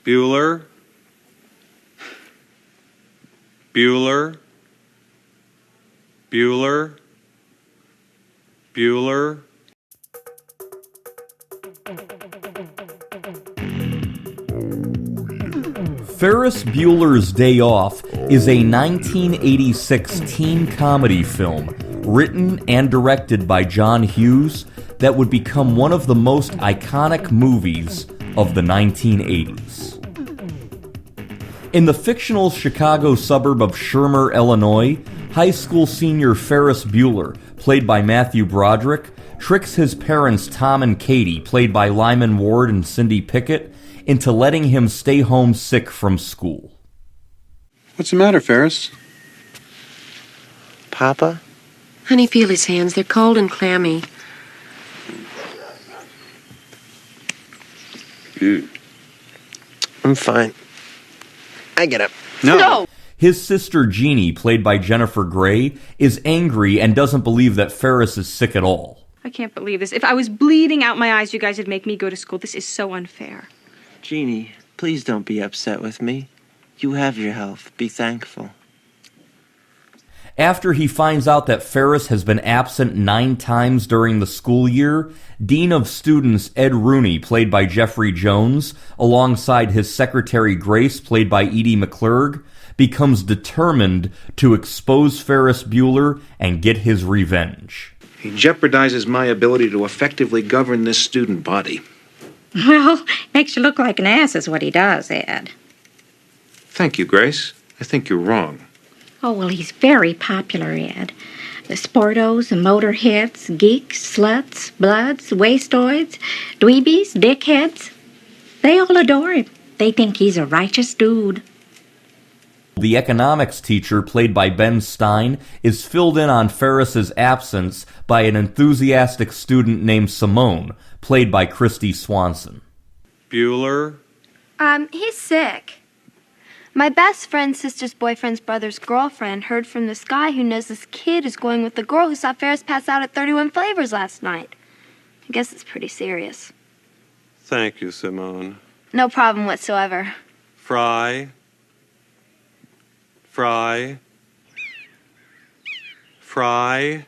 Bueller, Bueller, Bueller, Bueller. Ferris Bueller's Day Off is a 1986 teen comedy film written and directed by John Hughes that would become one of the most iconic movies of the 1980s. In the fictional Chicago suburb of Shermer, Illinois, high school senior Ferris Bueller, played by Matthew Broderick, tricks his parents Tom and Katie, played by Lyman Ward and Cindy Pickett, into letting him stay home sick from school. What's the matter, Ferris? Papa? Honey, feel his hands. They're cold and clammy. I'm fine. I get up. No! His sister Jeannie, played by Jennifer Grey, is angry and doesn't believe that Ferris is sick at all. I can't believe this. If I was bleeding out my eyes, you guys would make me go to school. This is so unfair. Jeannie, please don't be upset with me. You have your health. Be thankful. After he finds out that Ferris has been absent 9 times during the school year, Dean of Students Ed Rooney, played by Jeffrey Jones, alongside his secretary Grace, played by Edie McClurg, becomes determined to expose Ferris Bueller and get his revenge. He jeopardizes my ability to effectively govern this student body. Well, makes you look like an ass is what he does, Ed. Thank you, Grace. I think you're wrong. Oh, well, he's very popular, Ed. The sportos, the motorheads, geeks, sluts, bloods, wastoids, dweebies, dickheads. They all adore him. They think he's a righteous dude. The economics teacher, played by Ben Stein, is filled in on Ferris's absence by an enthusiastic student named Simone, played by Christy Swanson. Bueller? He's sick. My best friend's sister's boyfriend's brother's girlfriend heard from this guy who knows this kid is going with the girl who saw Ferris pass out at 31 Flavors last night. I guess it's pretty serious. Thank you, Simone. No problem whatsoever. Fry. Fry. Fry.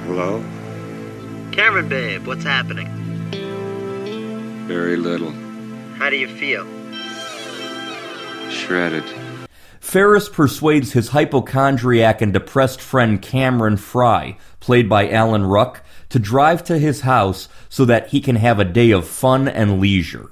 Hello? Cameron, babe, what's happening? Very little. How do you feel? Shredded. Ferris persuades his hypochondriac and depressed friend Cameron Fry, played by Alan Ruck, to drive to his house so that he can have a day of fun and leisure.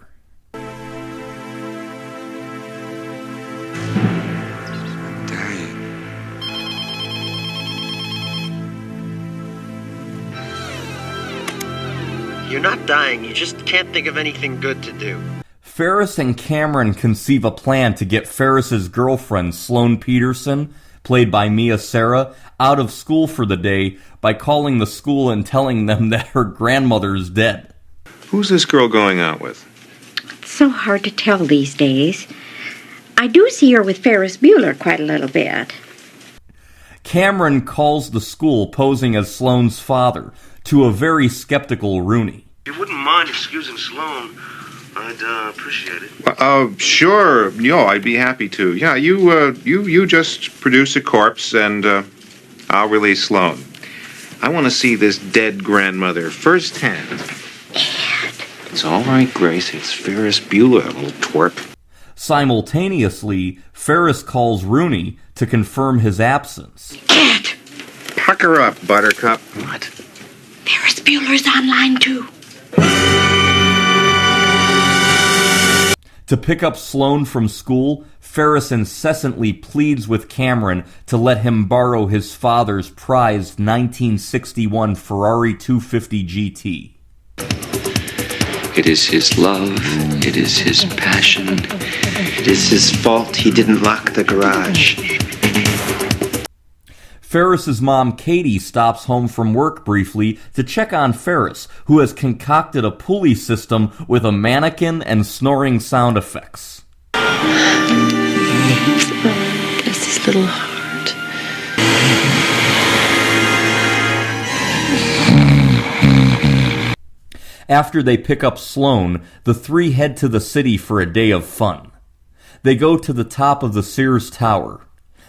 You're not dying, you just can't think of anything good to do. Ferris and Cameron conceive a plan to get Ferris's girlfriend, Sloane Peterson, played by Sara, out of school for the day by calling the school and telling them that her grandmother is dead. Who's this girl going out with? It's so hard to tell these days. I do see her with Ferris Bueller quite a little bit. Cameron calls the school posing as Sloane's father to a very skeptical Rooney. If you wouldn't mind excusing Sloane, I'd appreciate it. Sure. I'd be happy to. Yeah, you just produce a corpse and I'll release Sloane. I want to see this dead grandmother firsthand. It's all right, Grace. It's Ferris Bueller, little twerp. Simultaneously, Ferris calls Rooney to confirm his absence. Ed! Pucker up, Buttercup. What? Ferris Bueller's online, too. To pick up Sloane from school, Ferris incessantly pleads with Cameron to let him borrow his father's prized 1961 Ferrari 250 GT. It is his love, it is his passion, It is his fault he didn't lock the garage. Ferris's mom, Katie, stops home from work briefly to check on Ferris, who has concocted a pulley system with a mannequin and snoring sound effects. Bless his little heart. After they pick up Sloane, the three head to the city for a day of fun. They go to the top of the Sears Tower.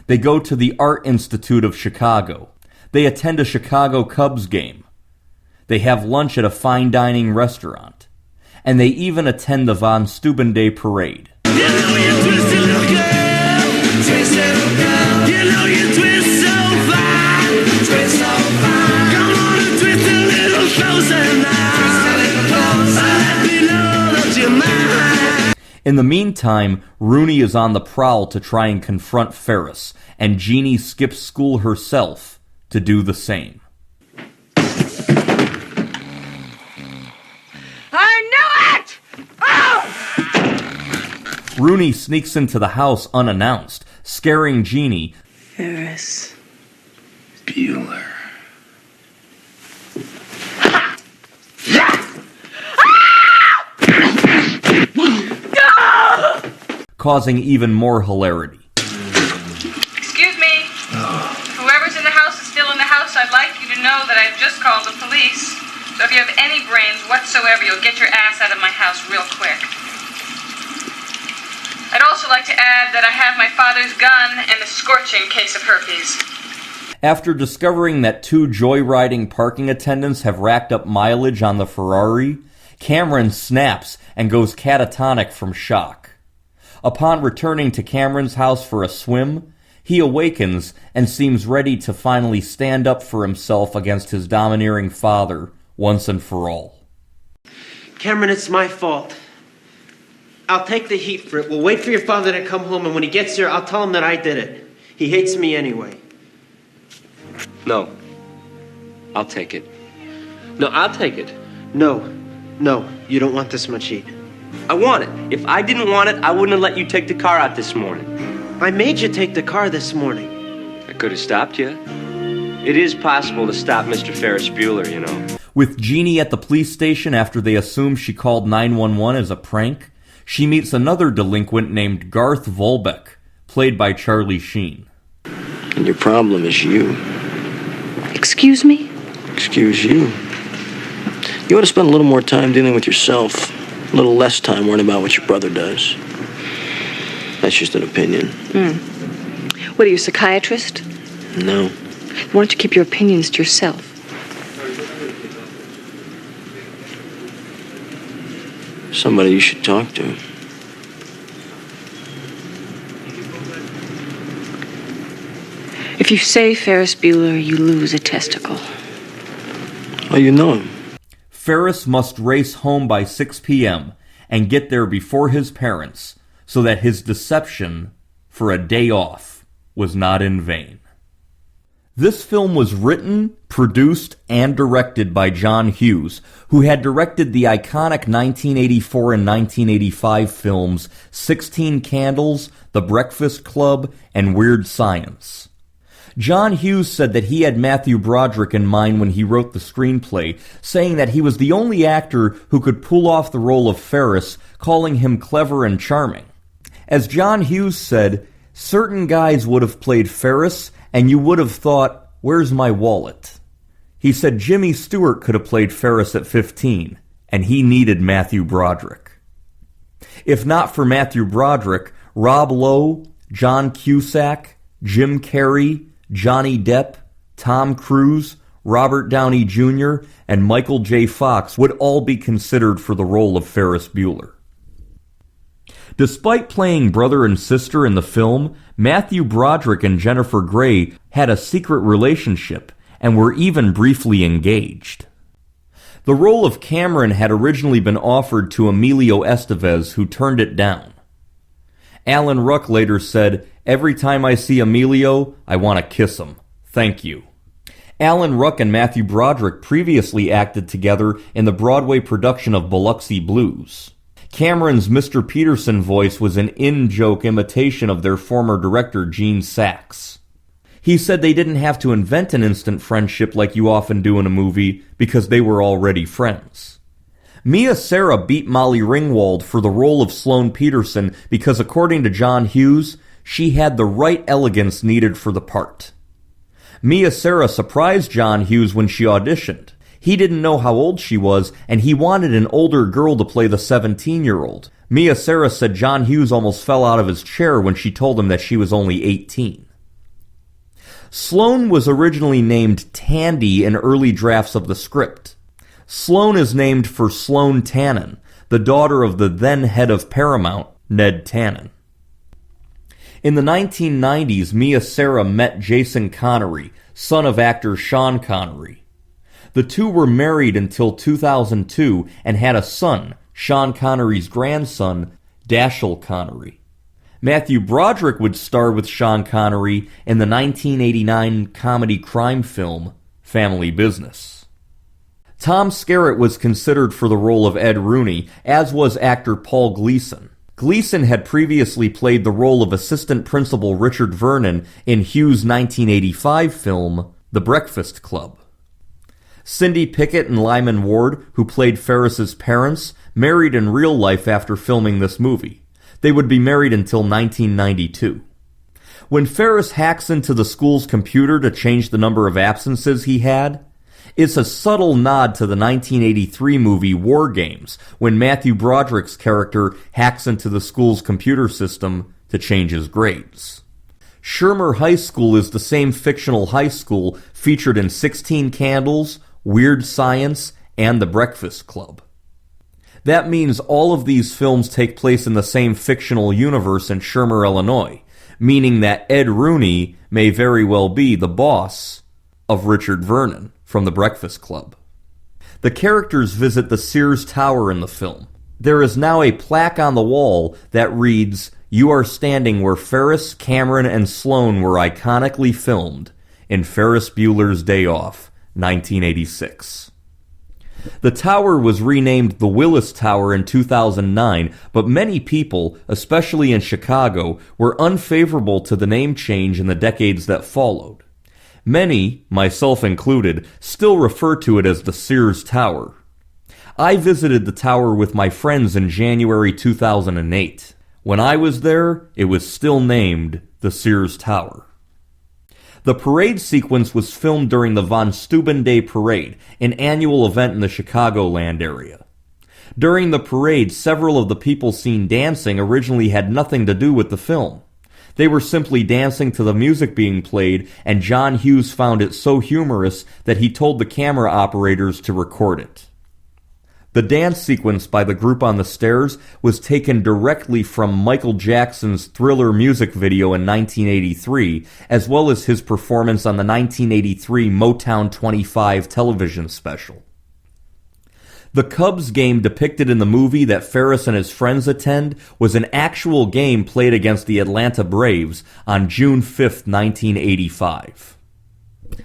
They go to the Art Institute of Chicago. They attend a Chicago Cubs game. They have lunch at a fine dining restaurant. And they even attend the Von Steuben Day Parade. In the meantime, Rooney is on the prowl to try and confront Ferris, and Jeannie skips school herself to do the same. I knew it! Oh! Rooney sneaks into the house unannounced, scaring Jeannie. Ferris Bueller. Causing even more hilarity. Excuse me. Whoever's in the house is still in the house. I'd like you to know that I've just called the police. So if you have any brains whatsoever, you'll get your ass out of my house real quick. I'd also like to add that I have my father's gun and a scorching case of herpes. After discovering that two joyriding parking attendants have racked up mileage on the Ferrari, Cameron snaps and goes catatonic from shock. Upon returning to Cameron's house for a swim, he awakens and seems ready to finally stand up for himself against his domineering father once and for all. Cameron, it's my fault. I'll take the heat for it. We'll wait for your father to come home, and when he gets here, I'll tell him that I did it. He hates me anyway. No. I'll take it. No, I'll take it. No, you don't want this much heat. I want it. If I didn't want it, I wouldn't have let you take the car out this morning. I made you take the car this morning. I could have stopped you. It is possible to stop Mr. Ferris Bueller, you know. With Jeannie at the police station after they assume she called 911 as a prank, she meets another delinquent named Garth Volbeck, played by Charlie Sheen. And your problem is you. Excuse me? Excuse you. You ought to spend a little more time dealing with yourself. A little less time worrying about what your brother does. That's just an opinion. What are you, a psychiatrist? No. Why don't you keep your opinions to yourself? Somebody you should talk to. If you say Ferris Bueller, you lose a testicle. Oh, you know him. Ferris must race home by 6 p.m. and get there before his parents so that his deception for a day off was not in vain. This film was written, produced, and directed by John Hughes, who had directed the iconic 1984 and 1985 films 16 Candles, The Breakfast Club, and Weird Science. John Hughes said that he had Matthew Broderick in mind when he wrote the screenplay, saying that he was the only actor who could pull off the role of Ferris, calling him clever and charming. As John Hughes said, certain guys would have played Ferris, and you would have thought, where's my wallet? He said Jimmy Stewart could have played Ferris at 15, and he needed Matthew Broderick. If not for Matthew Broderick, Rob Lowe, John Cusack, Jim Carrey, Johnny Depp, Tom Cruise, Robert Downey Jr., and Michael J. Fox would all be considered for the role of Ferris Bueller. Despite playing brother and sister in the film, Matthew Broderick and Jennifer Grey had a secret relationship and were even briefly engaged. The role of Cameron had originally been offered to Emilio Estevez, who turned it down. Alan Ruck later said, "Every time I see Emilio, I want to kiss him. Thank you." Alan Ruck and Matthew Broderick previously acted together in the Broadway production of Biloxi Blues. Cameron's Mr. Peterson voice was an in-joke imitation of their former director Gene Saks. He said they didn't have to invent an instant friendship like you often do in a movie because they were already friends. Sara beat Molly Ringwald for the role of Sloane Peterson because, according to John Hughes, she had the right elegance needed for the part. Sara surprised John Hughes when she auditioned. He didn't know how old she was, and he wanted an older girl to play the 17-year-old. Sara said John Hughes almost fell out of his chair when she told him that she was only 18. Sloane was originally named Tandy in early drafts of the script. Sloane is named for Sloane Tannen, the daughter of the then head of Paramount, Ned Tannen. In the 1990s, Sara met Jason Connery, son of actor Sean Connery. The two were married until 2002 and had a son, Sean Connery's grandson, Dashiell Connery. Matthew Broderick would star with Sean Connery in the 1989 comedy crime film Family Business. Tom Skerritt was considered for the role of Ed Rooney, as was actor Paul Gleason. Gleason had previously played the role of Assistant Principal Richard Vernon in Hughes' 1985 film The Breakfast Club. Cindy Pickett and Lyman Ward, who played Ferris's parents, married in real life after filming this movie. They would be married until 1992. When Ferris hacks into the school's computer to change the number of absences he had, it's a subtle nod to the 1983 movie War Games, when Matthew Broderick's character hacks into the school's computer system to change his grades. Shermer High School is the same fictional high school featured in 16 Candles, Weird Science, and The Breakfast Club. That means all of these films take place in the same fictional universe in Shermer, Illinois, meaning that Ed Rooney may very well be the boss of Richard Vernon from The Breakfast Club. The characters visit the Sears Tower in the film. There is now a plaque on the wall that reads, "You are standing where Ferris, Cameron, and Sloane were iconically filmed in Ferris Bueller's Day Off, 1986. The tower was renamed the Willis Tower in 2009, but many people, especially in Chicago, were unfavorable to the name change in the decades that followed. Many, myself included, still refer to it as the Sears Tower. I visited the tower with my friends in January 2008. When I was there, it was still named the Sears Tower. The parade sequence was filmed during the Von Steuben Day Parade, an annual event in the Chicagoland area. During the parade, several of the people seen dancing originally had nothing to do with the film. They were simply dancing to the music being played, and John Hughes found it so humorous that he told the camera operators to record it. The dance sequence by the group on the stairs was taken directly from Michael Jackson's Thriller music video in 1983, as well as his performance on the 1983 Motown 25 television special. The Cubs game depicted in the movie that Ferris and his friends attend was an actual game played against the Atlanta Braves on June 5, 1985.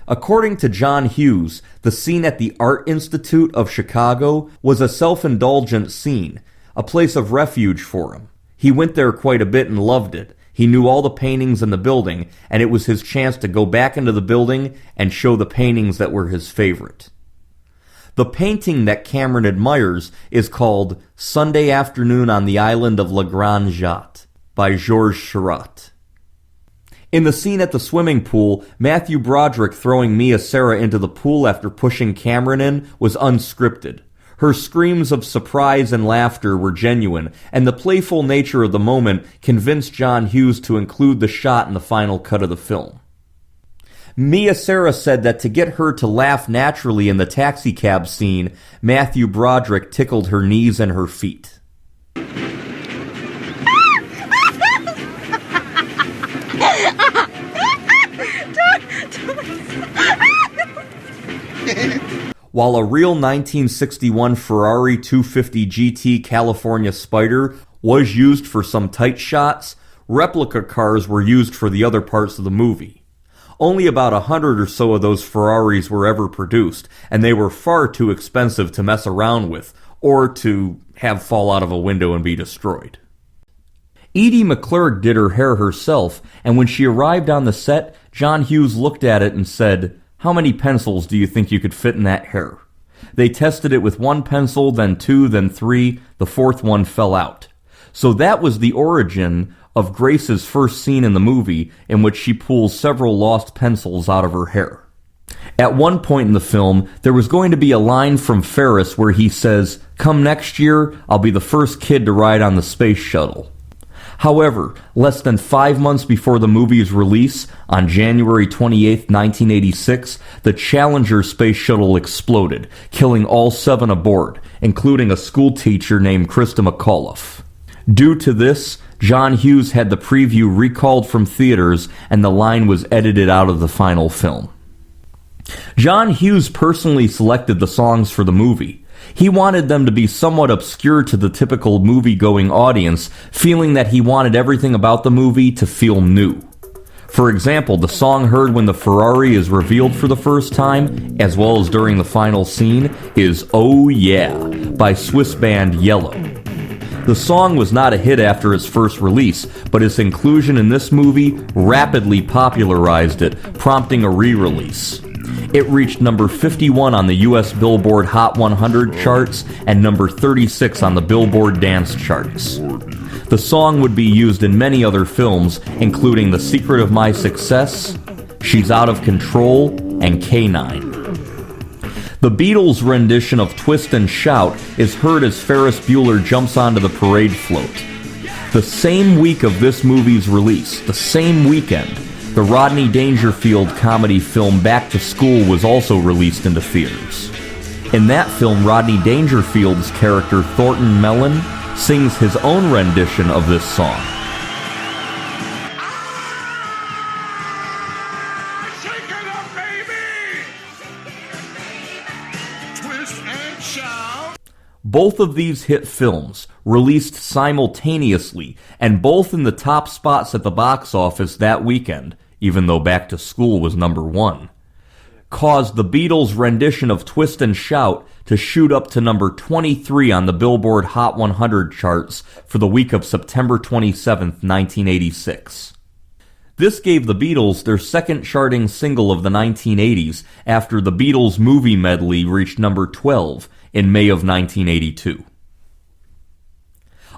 According to John Hughes, the scene at the Art Institute of Chicago was a self-indulgent scene, a place of refuge for him. He went there quite a bit and loved it. He knew all the paintings in the building, and it was his chance to go back into the building and show the paintings that were his favorite. The painting that Cameron admires is called Sunday Afternoon on the Island of La Grande Jatte by Georges Seurat. In the scene at the swimming pool, Matthew Broderick throwing Sara into the pool after pushing Cameron in was unscripted. Her screams of surprise and laughter were genuine, and the playful nature of the moment convinced John Hughes to include the shot in the final cut of the film. Sara said that to get her to laugh naturally in the taxicab scene, Matthew Broderick tickled her knees and her feet. While a real 1961 Ferrari 250 GT California Spider was used for some tight shots, replica cars were used for the other parts of the movie. Only about 100 or so of those Ferraris were ever produced, and they were far too expensive to mess around with, or to have fall out of a window and be destroyed. Edie McClurg did her hair herself, and when she arrived on the set, John Hughes looked at it and said, "How many pencils do you think you could fit in that hair?" They tested it with one pencil, then two, then three. The fourth one fell out. So that was the origin of Grace's first scene in the movie, in which she pulls several lost pencils out of her hair. At one point in the film, there was going to be a line from Ferris where he says, "Come next year, I'll be the first kid to ride on the space shuttle." However, less than 5 months before the movie's release, on January 28, 1986, the Challenger space shuttle exploded, killing all 7 aboard, including a school teacher named Krista McAuliffe. Due to this, John Hughes had the preview recalled from theaters and the line was edited out of the final film. John Hughes personally selected the songs for the movie. He wanted them to be somewhat obscure to the typical movie-going audience, feeling that he wanted everything about the movie to feel new. For example, the song heard when the Ferrari is revealed for the first time, as well as during the final scene, is "Oh Yeah" by Swiss band Yellow. The song was not a hit after its first release, but its inclusion in this movie rapidly popularized it, prompting a re-release. It reached number 51 on the US Billboard Hot 100 charts and number 36 on the Billboard Dance charts. The song would be used in many other films, including The Secret of My Success, She's Out of Control, and K-9. The Beatles' rendition of Twist and Shout is heard as Ferris Bueller jumps onto the parade float. The same week of this movie's release, the same weekend, the Rodney Dangerfield comedy film Back to School was also released into theaters. In that film, Rodney Dangerfield's character Thornton Mellon sings his own rendition of this song. Both of these hit films, released simultaneously and both in the top spots at the box office that weekend, even though Back to School was number 1, caused the Beatles' rendition of Twist and Shout to shoot up to number 23 on the Billboard Hot 100 charts for the week of September 27, 1986. This gave the Beatles their second charting single of the 1980s after the Beatles movie medley reached number 12 in May of 1982.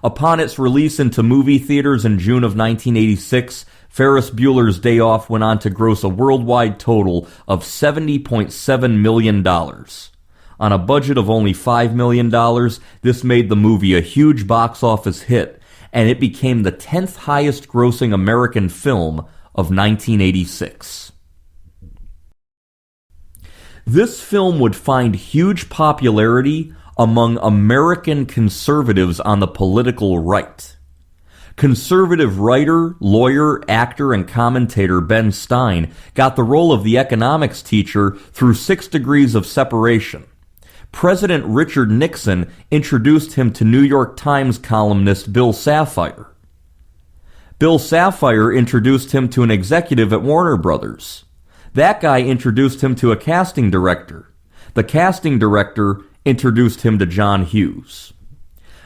Upon its release into movie theaters in June of 1986, Ferris Bueller's Day Off went on to gross a worldwide total of $70.7 million. On a budget of only $5 million, this made the movie a huge box office hit, and it became the 10th highest grossing American film of 1986. This film would find huge popularity among American conservatives on the political right. Conservative writer, lawyer, actor, and commentator Ben Stein got the role of the economics teacher through 6 Degrees of Separation. President Richard Nixon introduced him to New York Times columnist Bill Safire. Bill Safire introduced him to an executive at Warner Brothers. That guy introduced him to a casting director. The casting director introduced him to John Hughes.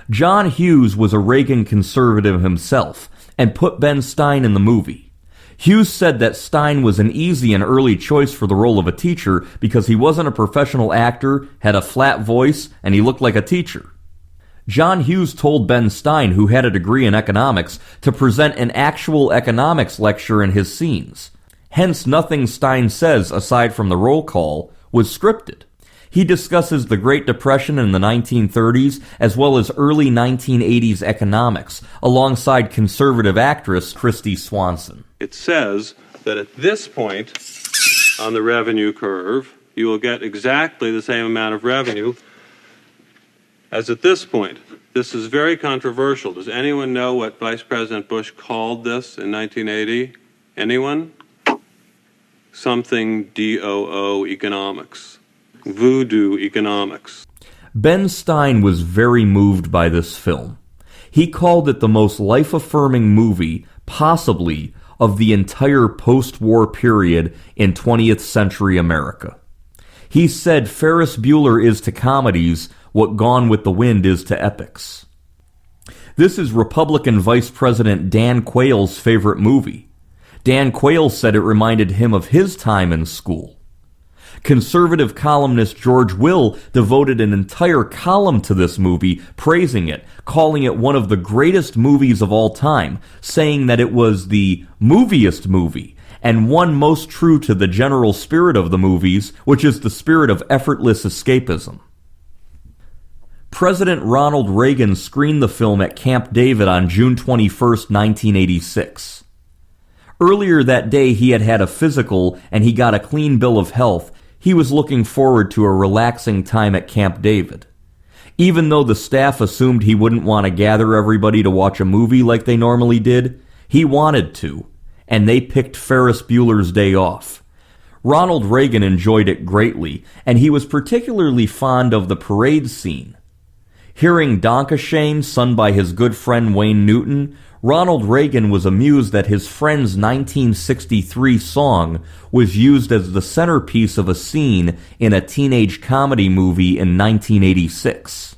John Hughes was a Reagan conservative himself and put Ben Stein in the movie. Hughes said that Stein was an easy and early choice for the role of a teacher because he wasn't a professional actor, had a flat voice, and he looked like a teacher. John Hughes told Ben Stein, who had a degree in economics, to present an actual economics lecture in his scenes. Hence, nothing Stein says, aside from the roll call, was scripted. He discusses the Great Depression in the 1930s as well as early 1980s economics, alongside conservative actress Christy Swanson. It says that at this point on the revenue curve, you will get exactly the same amount of revenue as at this point. This is very controversial. Does anyone know what Vice President Bush called this in 1980? Anyone? Something DOO economics. Voodoo economics. Ben Stein was very moved by this film. He called it the most life-affirming movie, possibly, of the entire post-war period in 20th century America. He said Ferris Bueller is to comedies what Gone with the Wind is to epics. This is Republican Vice President Dan Quayle's favorite movie. Dan Quayle said it reminded him of his time in school. Conservative columnist George Will devoted an entire column to this movie, praising it, calling it one of the greatest movies of all time, saying that it was the moviest movie, and one most true to the general spirit of the movies, which is the spirit of effortless escapism. President Ronald Reagan screened the film at Camp David on June 21, 1986. Earlier that day, he had had a physical and he got a clean bill of health. He was looking forward to a relaxing time at Camp David. Even though the staff assumed he wouldn't want to gather everybody to watch a movie like they normally did, he wanted to, and they picked Ferris Bueller's Day Off. Ronald Reagan enjoyed it greatly, and he was particularly fond of the parade scene. Hearing Dankeschön sung by his good friend Wayne Newton, Ronald Reagan was amused that his friend's 1963 song was used as the centerpiece of a scene in a teenage comedy movie in 1986.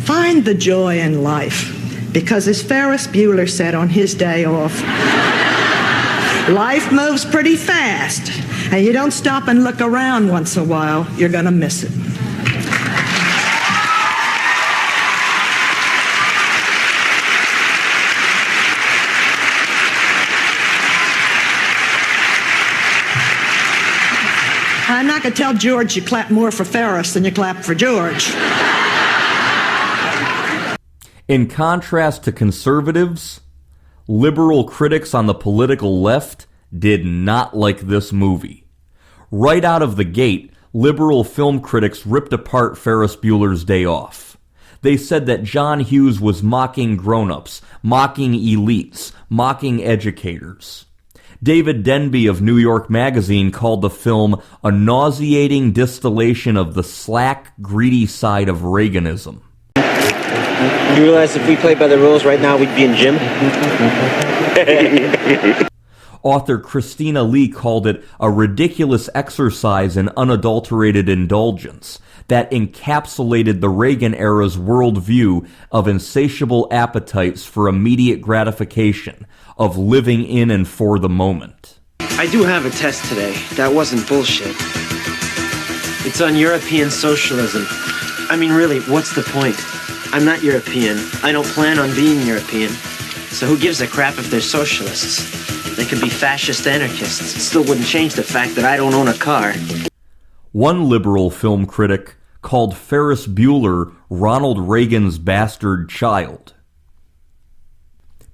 Find the joy in life, because as Ferris Bueller said on his day off, life moves pretty fast, and you don't stop and look around once in a while, you're going to miss it. I'm not going to tell George you clap more for Ferris than you clap for George. In contrast to conservatives, liberal critics on the political left did not like this movie. Right out of the gate, liberal film critics ripped apart Ferris Bueller's Day Off. They said that John Hughes was mocking grown-ups, mocking elites, mocking educators. David Denby of New York Magazine called the film a nauseating distillation of the slack, greedy side of Reaganism. You realize if we played by the rules right now, we'd be in gym? Author Christina Lee called it a ridiculous exercise in unadulterated indulgence that encapsulated the Reagan era's worldview of insatiable appetites for immediate gratification, of living in and for the moment. I do have a test today. That wasn't bullshit. It's on European socialism. I mean, really, what's the point? I'm not European. I don't plan on being European. So who gives a crap if they're socialists? They could be fascist anarchists. It still wouldn't change the fact that I don't own a car. One liberal film critic called Ferris Bueller Ronald Reagan's bastard child.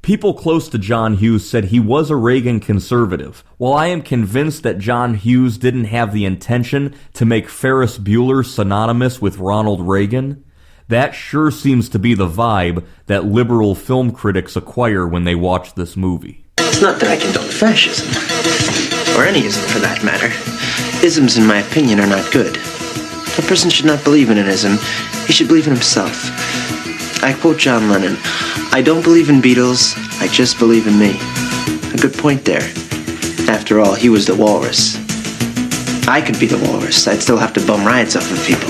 People close to John Hughes said he was a Reagan conservative. While I am convinced that John Hughes didn't have the intention to make Ferris Bueller synonymous with Ronald Reagan, that sure seems to be the vibe that liberal film critics acquire when they watch this movie. It's not that I condone fascism, or any ism for that matter. Isms, in my opinion, are not good. A person should not believe in an ism. He should believe in himself. I quote John Lennon, "I don't believe in Beatles, I just believe in me." A good point there. After all, he was the walrus. I could be the walrus. I'd still have to bum rides off of people.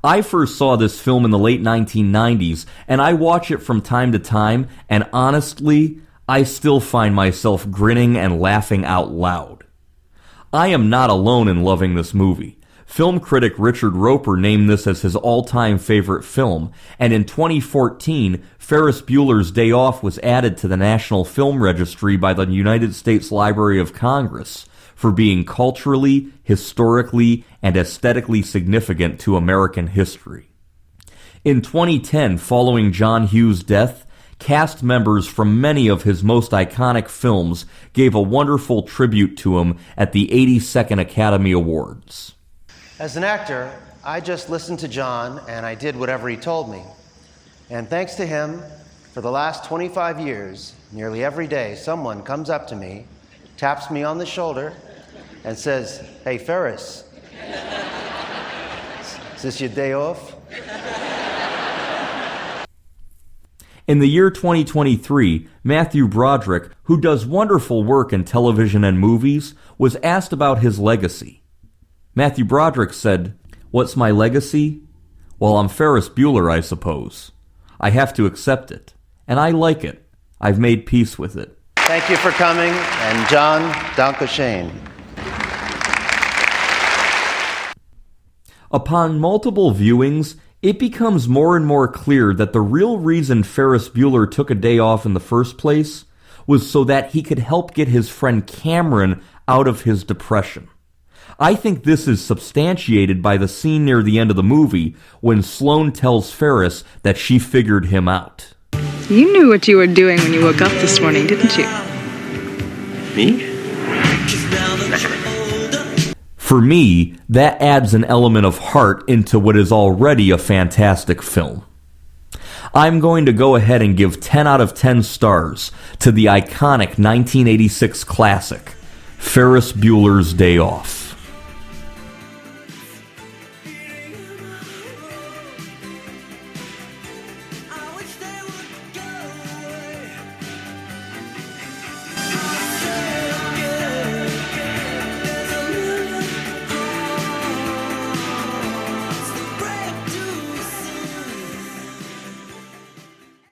I first saw this film in the late 1990s, and I watch it from time to time, and honestly, I still find myself grinning and laughing out loud. I am not alone in loving this movie. Film critic Richard Roper named this as his all-time favorite film, and in 2014, Ferris Bueller's Day Off was added to the National Film Registry by the United States Library of Congress for being culturally, historically, and aesthetically significant to American history. In 2010, following John Hughes' death, cast members from many of his most iconic films gave a wonderful tribute to him at the 82nd Academy Awards. As an actor, I just listened to John and I did whatever he told me. And thanks to him, for the last 25 years, nearly every day, someone comes up to me, taps me on the shoulder, and says, "Hey, Ferris, is this your day off?" In the year 2023, Matthew Broderick, who does wonderful work in television and movies, was asked about his legacy. Matthew Broderick said, "What's my legacy? Well, I'm Ferris Bueller, I suppose. I have to accept it. And I like it. I've made peace with it." Thank you for coming, and John, Dankeschön. Upon multiple viewings, it becomes more and more clear that the real reason Ferris Bueller took a day off in the first place was so that he could help get his friend Cameron out of his depression. I think this is substantiated by the scene near the end of the movie when Sloane tells Ferris that she figured him out. You knew what you were doing when you woke up this morning, didn't you? Me? For me, that adds an element of heart into what is already a fantastic film. I'm going to go ahead and give 10 out of 10 stars to the iconic 1986 classic, Ferris Bueller's Day Off.